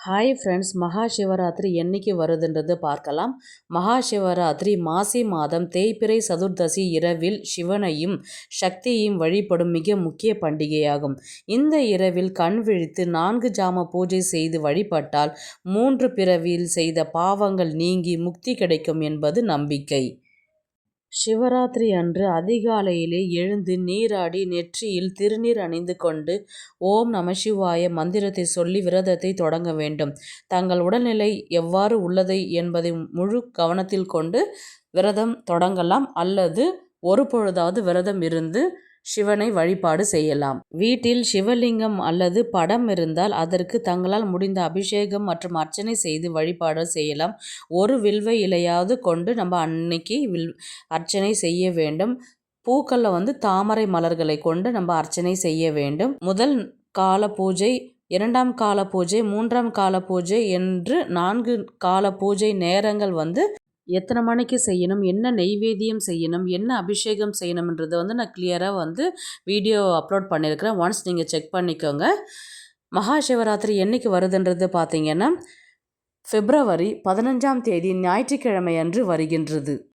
Hi friends, மகா சிவராத்திரி என்னைக்கு வருதுன்றது பார்க்கலாம். மகா சிவராத்திரி மாசி மாதம் தேய்பிறை சதுர்தசி இரவில் சிவனையும் சக்தியையும் வழிபடும் மிக முக்கிய பண்டிகையாகும். இந்த இரவில் கண் விழித்து 4 ஜாம பூஜை செய்து வழிபட்டால் 3 பிறவியில் செய்த பாவங்கள் நீங்கி முக்தி கிடைக்கும் என்பது நம்பிக்கை. சிவராத்திரி அன்று அதிகாலையிலே எழுந்து நீராடி நெற்றியில் திருநீர் அணிந்து கொண்டு ஓம் நமசிவாய மந்திரத்தை சொல்லி விரதத்தை தொடங்க வேண்டும். தங்கள் உடல்நிலை எவ்வாறு உள்ளது என்பதை முழு கவனத்தில் கொண்டு விரதம் தொடங்கலாம் அல்லது ஒரு பொழுதாவது விரதம் இருந்து சிவனை வழிபாடு செய்யலாம். வீட்டில் சிவலிங்கம் அல்லது படம் இருந்தால் அதற்கு தங்களால் முடிந்த அபிஷேகம் மற்றும் அர்ச்சனை செய்து வழிபாடு செய்யலாம். ஒரு வில்வ இலையாவது கொண்டு நம்ம அன்னைக்கு அர்ச்சனை செய்ய வேண்டும். பூக்களில் தாமரை மலர்களை கொண்டு நம்ம அர்ச்சனை செய்ய வேண்டும். முதல் கால பூஜை, 2ஆம் கால பூஜை, 3ஆம் கால பூஜை என்று 4 கால பூஜை நேரங்கள் எத்தனை மணிக்கு செய்யணும், என்ன நெய்வேத்தியம் செய்யணும், என்ன அபிஷேகம் செய்யணும்ன்றதை நான் கிளியராக வீடியோ அப்லோட் பண்ணியிருக்கிறேன். ஒன்ஸ் நீங்கள் செக் பண்ணிக்கோங்க. மகா சிவராத்திரி என்றைக்கு வருதுன்றது பார்த்தீங்கன்னா பிப்ரவரி 15ஆம் தேதி ஞாயிற்றுக்கிழமை அன்று வருகின்றது.